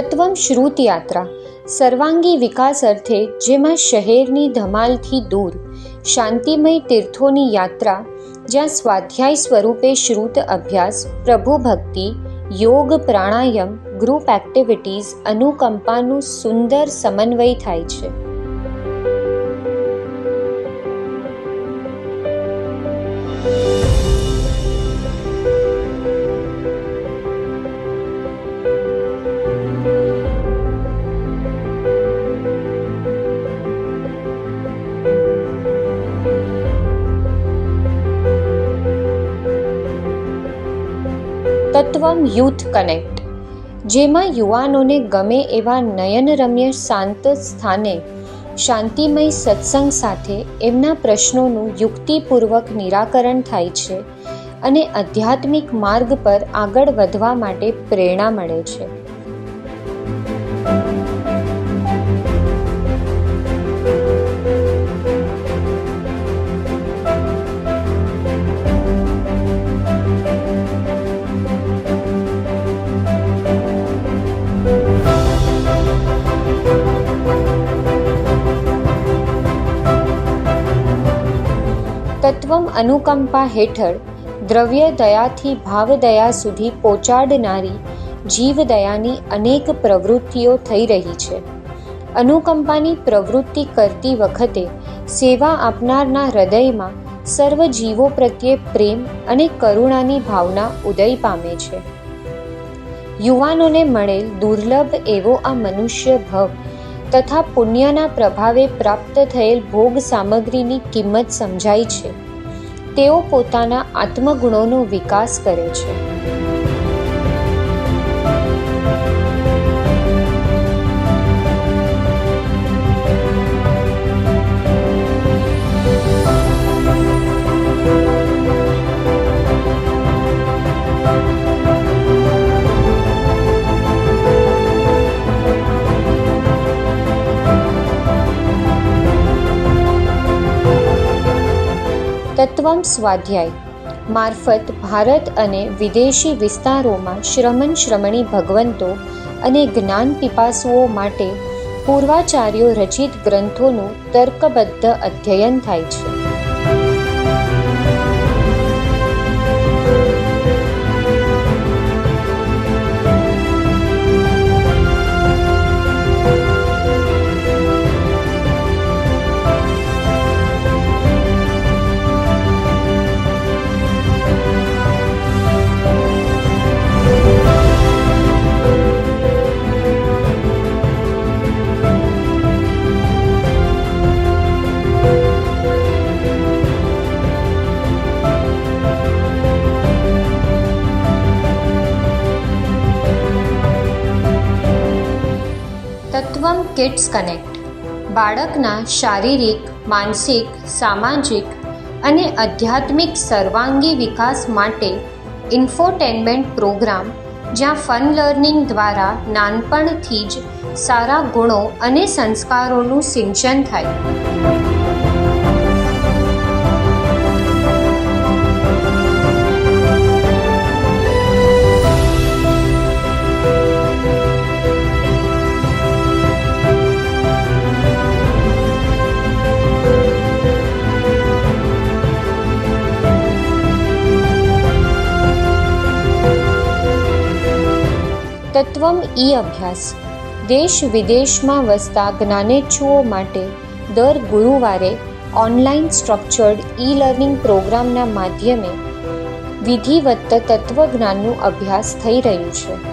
તત્વમ શ્રુત યાત્રા સર્વાંગી વિકાસ અર્થે, જેમાં શહેરની ધમાલથી દૂર શાંતિમય તીર્થોની યાત્રા, જ્યાં સ્વાધ્યાય સ્વરૂપે શ્રુત અભ્યાસ, પ્રભુ ભક્તિ, યોગ, પ્રાણાયામ, ગ્રુપ એક્ટિવિટીઝ, અનુકંપાનું સુંદર સમન્વય થાય છે. તત્વમ યુથ કનેક્ટ, જેમાં યુવાનોને ગમે એવા નયનરમ્ય શાંત સ્થાને શાંતિમય સત્સંગ સાથે એમના પ્રશ્નોનું યુક્તિપૂર્વક નિરાકરણ થાય છે અને આધ્યાત્મિક માર્ગ પર આગળ વધવા માટે પ્રેરણા મળે છે. તત્વમ અનુકંપા હેઠળ દ્રવ્ય દયાથી ભાવદયા સુધી પહોંચાડનારી જીવદયાની અનેક પ્રવૃત્તિઓ થઈ રહી છે. અનુકંપાની પ્રવૃત્તિ કરતી વખતે સેવા આપનારના હૃદયમાં સર્વ જીવો પ્રત્યે પ્રેમ અને કરુણાની ભાવના ઉદય પામે છે. યુવાનોને મળેલ દુર્લભ એવો આ મનુષ્ય ભવ તથા પુણ્યના પ્રભાવે પ્રાપ્ત થયેલ ભોગ સામગ્રીની કિંમત સમજાય છે. તેઓ પોતાના આત્મગુણોનો વિકાસ કરે છે. તત્વમ સ્વાધ્યાય મારફત ભારત અને વિદેશી વિસ્તારોમાં શ્રમણી ભગવંતો અને જ્ઞાન પીપાસુઓ માટે પૂર્વાચાર્યો રચિત ગ્રંથોનું તર્કબદ્ધ અધ્યયન થાય છે. તત્વમ કિડ્સ કનેક્ટ બાળકના શારીરિક, માનસિક, સામાજિક અને આધ્યાત્મિક સર્વાંગી વિકાસ માટે ઇન્ફોટેનમેન્ટ પ્રોગ્રામ, જ્યાં ફન લર્નિંગ દ્વારા નાનપણથી જ સારા ગુણો અને સંસ્કારોનું સિંચન થાય. તત્વમ ઈ અભ્યાસ દેશ વિદેશમાં વસતા જ્ઞાનેચ્છુઓ માટે દર ગુરુવારે ઓનલાઈન સ્ટ્રક્ચર્ડ ઈ લર્નિંગ પ્રોગ્રામના માધ્યમે વિધિવત તત્વજ્ઞાનનું અભ્યાસ થઈ રહ્યું છે.